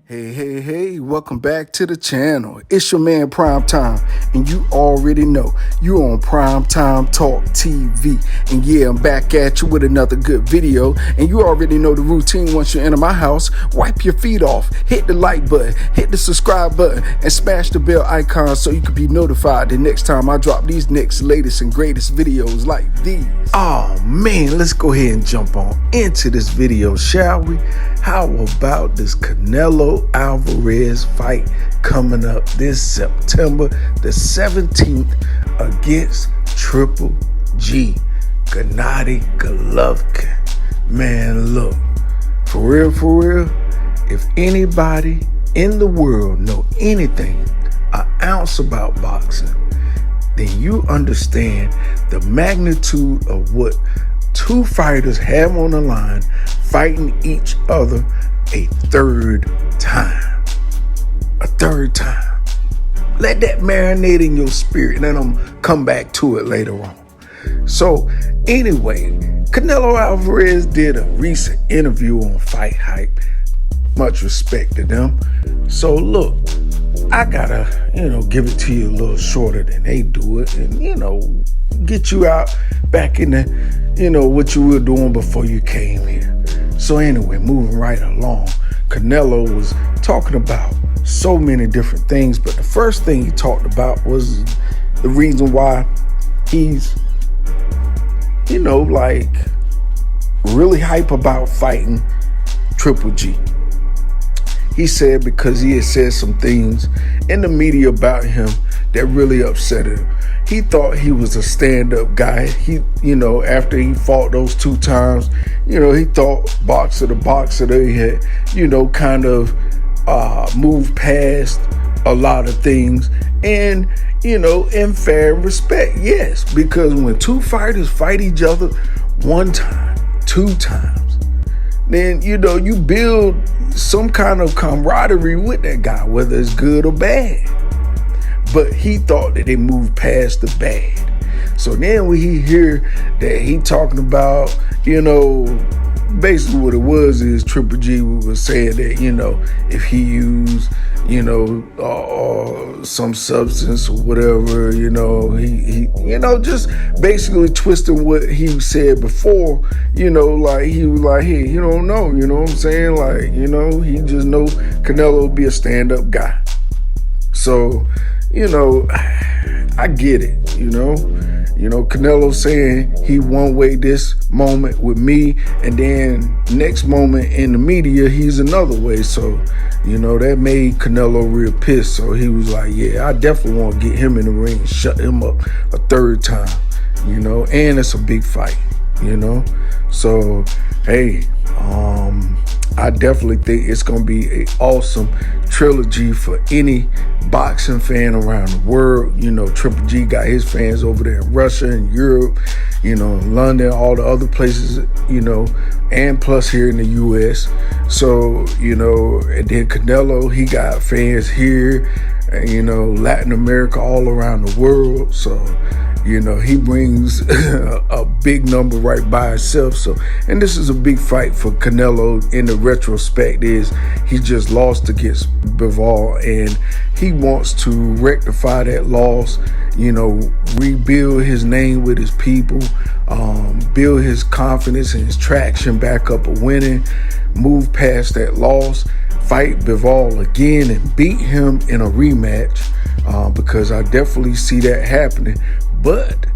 Hey, welcome back to the channel. It's your man Prime Time, and you already know you're on Prime Time Talk TV. And yeah, I'm back at you with another good video, and you already know the routine. Once you enter my house, wipe your feet off, hit the like button, hit the subscribe button, and smash the bell icon so you can be notified the next time I drop these next latest and greatest videos like these. Oh man, let's go ahead and jump on into this video, shall we? How about this Canelo Alvarez fight coming up this September the 17th against Triple G, Gennady Golovkin? Man, look, for real, if anybody in the world know anything an ounce about boxing, then you understand the magnitude of what two fighters have on the line fighting each other a third time. Let that marinate in your spirit, and then I'm come back to it later on. So anyway, Canelo Alvarez did a recent interview on Fight Hype. Much respect to them. So look, I gotta, give it to you a little shorter than they do it, and, get you out back in the, what you were doing before you came here. So anyway, moving right along, Canelo was talking about so many different things, but the first thing he talked about was the reason why he's, really hype about fighting Triple G. He said because he had said some things in the media about him that really upset him. He thought he was a stand-up guy. He, after he fought those 2 times, he thought boxer to boxer, they had, kind of moved past a lot of things. And, in fair respect, yes, because when 2 fighters fight each other 1 time, 2 times, then, you build some kind of camaraderie with that guy, whether it's good or bad. But he thought that they moved past the bad. So then when he hear that he talking about, basically what it was is Triple G was saying that, if he used, some substance or whatever, he just basically twisting what he said before, like he was like, hey, you don't know, you know what I'm saying? Like, he just know Canelo would be a stand-up guy. So, I get it, Canelo saying he one way this moment with me, and then next moment in the media, he's another way. So, that made Canelo real pissed. So he was like, yeah, I definitely want to get him in the ring and shut him up a 3rd time, and it's a big fight, So, hey, I definitely think it's going to be an awesome trilogy for any boxing fan around the world. Triple G got his fans over there in Russia and Europe, London, all the other places, and plus here in the U.S. So, and then Canelo, he got fans here, Latin America, all around the world. So, he brings a big number right by himself. So, and this is a big fight for Canelo. In the retrospect, is he just lost against Bivol, and he wants to rectify that loss. Rebuild his name with his people, build his confidence and his traction back up of winning, move past that loss, fight Bivol again, and beat him in a rematch. Because I definitely see that happening. But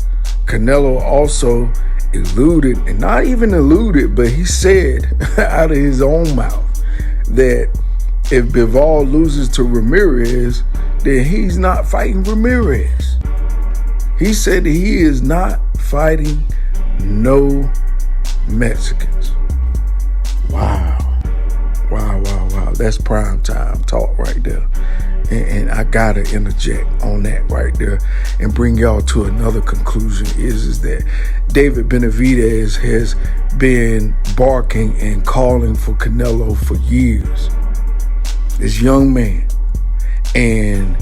Canelo also alluded, and not even alluded, but he said out of his own mouth that if Bivol loses to Ramirez, then he's not fighting Ramirez. He said that he is not fighting no Mexicans. Wow. That's prime time talk right there. And I gotta interject on that right there and bring y'all to another conclusion is that David Benavidez has been barking and calling for Canelo for years. This young man. And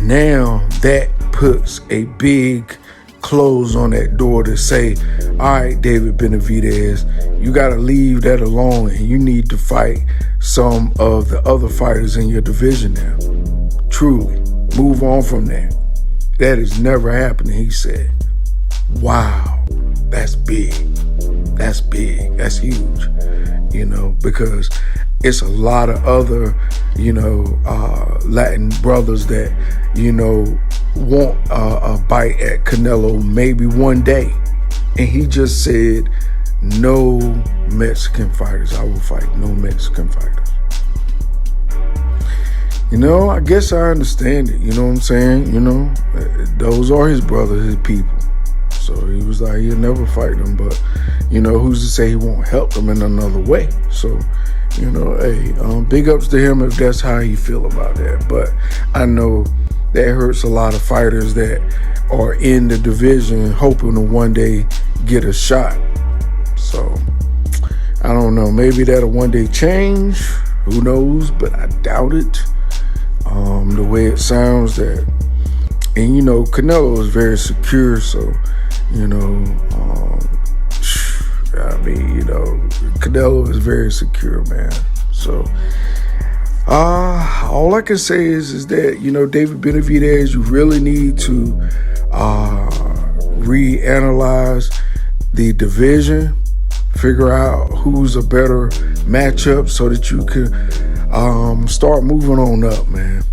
now that puts a big close on that door to say, all right, David Benavidez, you got to leave that alone and you need to fight some of the other fighters in your division now. Truly, move on from that. That is never happening, he said. Wow, that's big. That's big. That's huge, because it's a lot of other, Latin brothers that, want a bite at Canelo maybe one day. And he just said, no Mexican fighters. I will fight no Mexican fighters. I guess I understand it. You know what I'm saying? Those are his brothers, his people. So he was like, he'll never fight them. But, who's to say he won't help them in another way? So, hey, big ups to him if that's how he feel about that. But I know that hurts a lot of fighters that are in the division hoping to one day get a shot. So, I don't know. Maybe that'll one day change. Who knows? But I doubt it. The way it sounds that, and Canelo is very secure, so Canelo is very secure, man. So all I can say is that David Benavidez, you really need to reanalyze the division, figure out who's a better matchup so that you can start moving on up, man.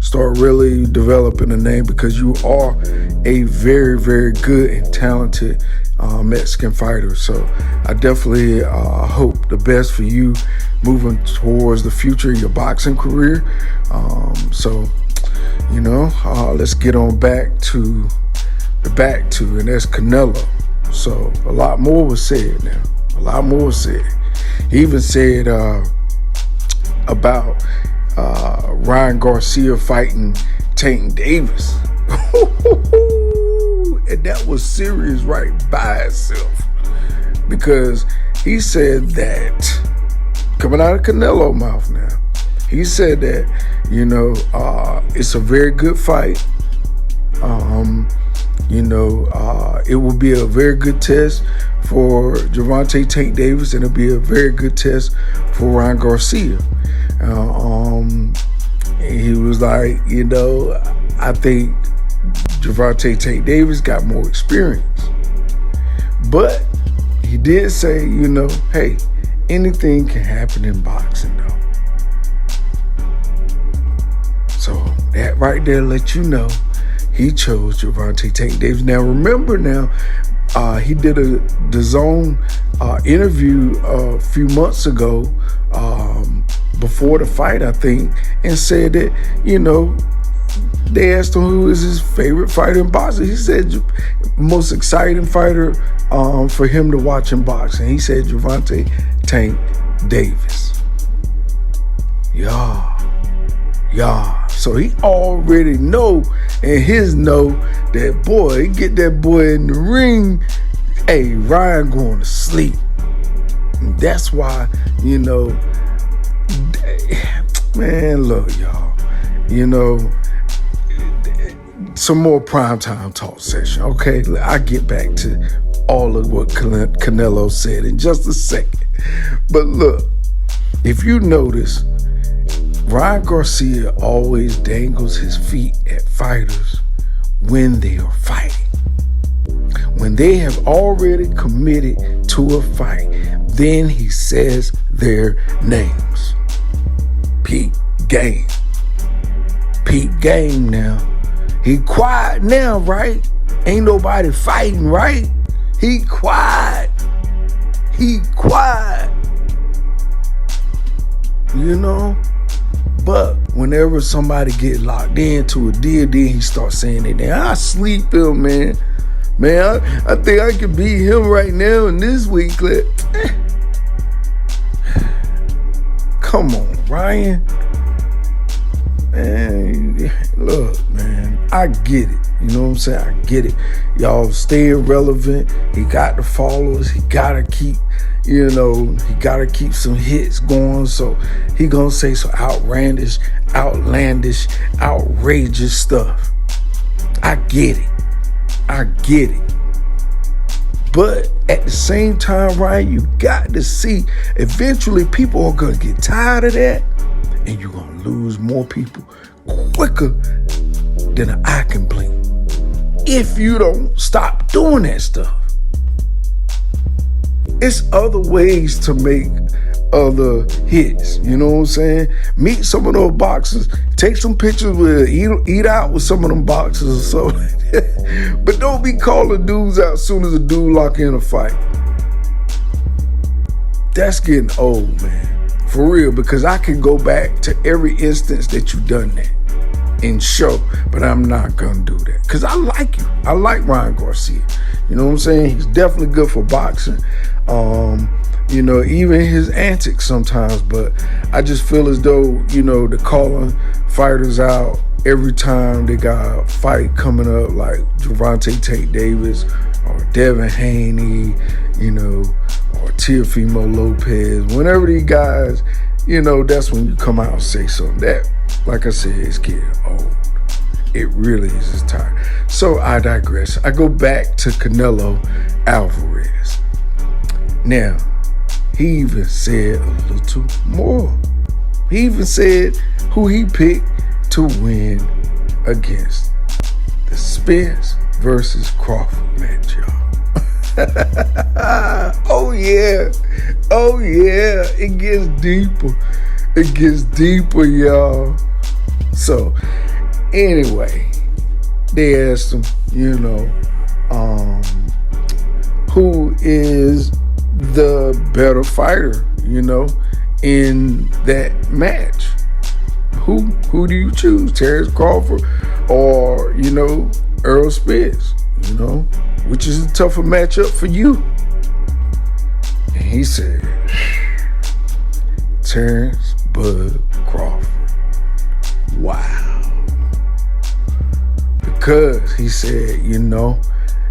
Start really developing a name, because you are a very, very good and talented Mexican fighter. So I definitely hope the best for you moving towards the future of your boxing career. Let's get on back to, and that's Canelo. So a lot more was said now. A lot more was said. He even said about Ryan Garcia fighting Tank Davis. And that was serious right by itself, because he said that, coming out of Canelo's mouth now, he said that, it's a very good fight. It will be a very good test for Gervonta Tank Davis, and it'll be a very good test for Ryan Garcia. He was like, I think Gervonta Tank Davis got more experience. But he did say, hey, anything can happen in boxing, though. So that right there let you know he chose Gervonta Tank Davis. Now, remember he did the DAZN interview a few months ago, before the fight, I think, and said that, they asked him who is his favorite fighter in boxing. He said most exciting fighter for him to watch in boxing. He said Gervonta Tank Davis. Yeah. So he already know, and his know that, boy, get that boy in the ring, hey, Ryan going to sleep. And that's why, man, look, y'all, some more primetime talk session, okay? I'll get back to all of what Canelo said in just a second. But look, if you notice, Ryan Garcia always dangles his feet at fighters when they are fighting. When they have already committed to a fight, then he says their names. Peak game. Peak game now. He quiet now, right? Ain't nobody fighting, right? He quiet. But whenever somebody get locked into a deal, then he starts saying it. I sleep him, man. Man, I think I could beat him right now in this week. Come on, Ryan. Man, look, man, I get it. You know what I'm saying? I get it. Y'all staying relevant. He got the followers. He gotta keep, he gotta keep some hits going. So he gonna say some outlandish, outrageous stuff. I get it. I get it. But at the same time, Ryan, you got to see, eventually people are going to get tired of that, and you're going to lose more people quicker than an eye can blink if you don't stop doing that stuff. It's other ways to make other hits, you know what I'm saying? Meet some of those boxers, take some pictures with, eat out with some of them boxers or something like that. But don't be calling dudes out as soon as a dude lock in a fight. That's getting old, man. For real, because I can go back to every instance that you've done that and show, but I'm not gonna do that. Because I like you. I like Ryan Garcia. You know what I'm saying? He's definitely good for boxing. You know, even his antics sometimes, but I just feel as though, you know, the calling fighters out every time they got a fight coming up, like Gervonta Tate Davis or Devin Haney, you know, or Teofimo Lopez. Whenever these guys, you know, that's when you come out and say something. That, like I said, it's getting old. It really is. It's tired. So I digress. I go back to Canelo Alvarez. Now, he even said a little more. He even said who he picked to win against the Spence versus Crawford match, y'all. Oh yeah. Oh yeah. It gets deeper. It gets deeper, y'all. So, anyway, they asked him, you know, who is the better fighter, you know, in that match. Who do you choose? Terrence Crawford or, you know, Errol Spence, you know? Which is a tougher matchup for you? And he said, Terrence Bud Crawford. Wow. Because he said, you know,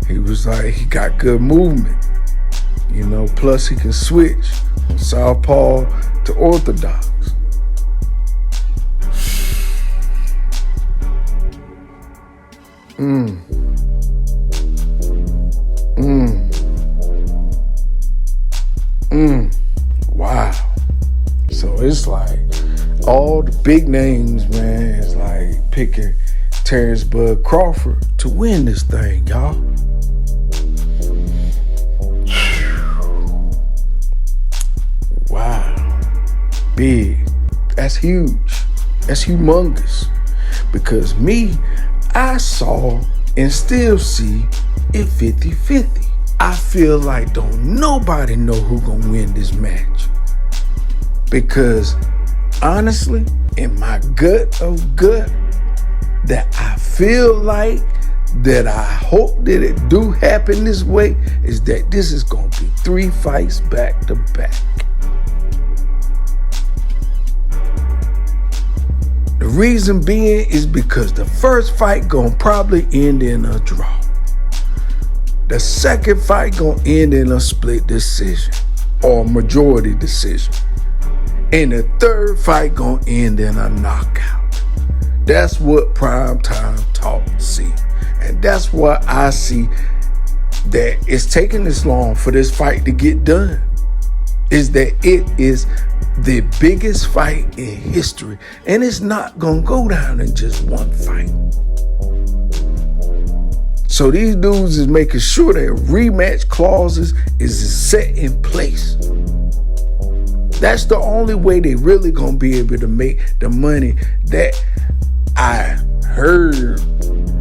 he was like, he got good movement. You know, plus he can switch from southpaw to orthodox. Wow. So it's like all the big names, man, is like picking Terrence Bud Crawford to win this thing, y'all. Wow. Big. That's huge. That's humongous. Because me, I saw and still see it 50-50. I feel like don't nobody know who gonna win this match. Because honestly, in my gut of gut, that I feel like, that I hope that it do happen this way, is that this is gonna be 3 fights back to back. The reason being is because the first fight gonna probably end in a draw. The second fight gonna end in a split decision or majority decision. And the third fight gonna end in a knockout. That's what primetime talk see. And that's why I see that it's taking this long for this fight to get done. Is that it is the biggest fight in history. And it's not gonna go down in just one fight. So these dudes is making sure that rematch clauses is set in place. That's the only way they really gonna be able to make the money that I heard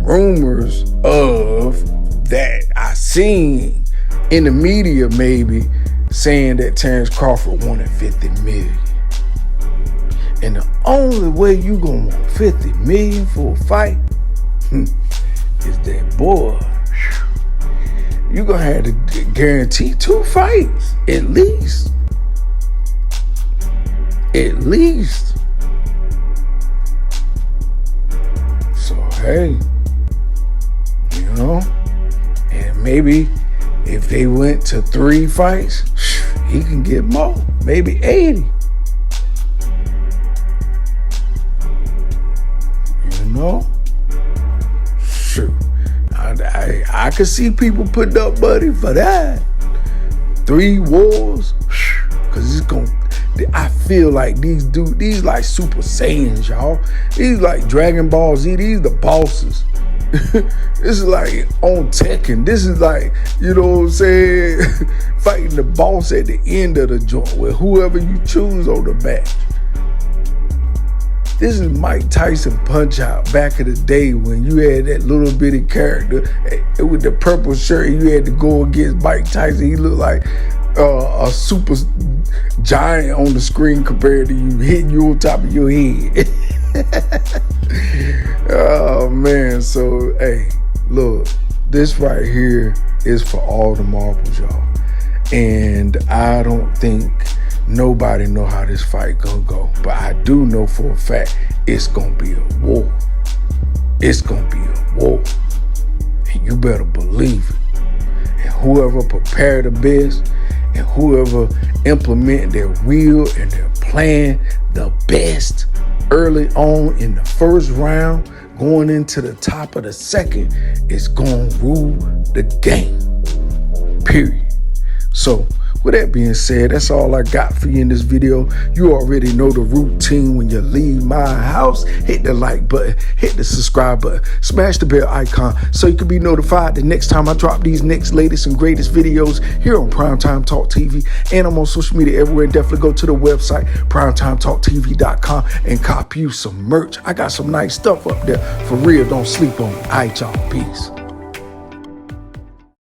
rumors of, that I seen in the media maybe, saying that Terrence Crawford wanted $50 million. And the only way you gonna want $50 million for a fight is that, boy, you gonna have to guarantee 2 fights, at least. At least. So, hey, you know, and maybe if they went to 3 fights, he can get more, maybe 80. You know? Shoot. I I could see people putting up money for that. 3 wars, cause it's gonna. I feel like these like Super Saiyans, y'all. These like Dragon Ball Z. These the bosses. This is like on Tekken. This is like, you know what I'm saying, fighting the boss at the end of the joint with whoever you choose on the match. This is Mike Tyson Punch Out back in the day when you had that little bitty character with the purple shirt. You had to go against Mike Tyson. He looked like a super giant on the screen compared to you hitting you on top of your head. Oh man, so hey, look, this right here is for all the marbles, y'all. And I don't think nobody know how this fight gonna go, but I do know for a fact it's gonna be a war. It's gonna be a war, and you better believe it. And whoever prepare the best, and whoever implement their will and their plan the best early on in the first round, going into the top of the second, is gonna rule the game. Period. So with that being said, that's all I got for you in this video. You already know the routine when you leave my house. Hit the like button, hit the subscribe button, smash the bell icon so you can be notified the next time I drop these next latest and greatest videos here on Primetime Talk TV. And I'm on social media everywhere. Definitely go to the website, primetimetalktv.com, and cop you some merch. I got some nice stuff up there. For real, don't sleep on me. All right, y'all. Peace.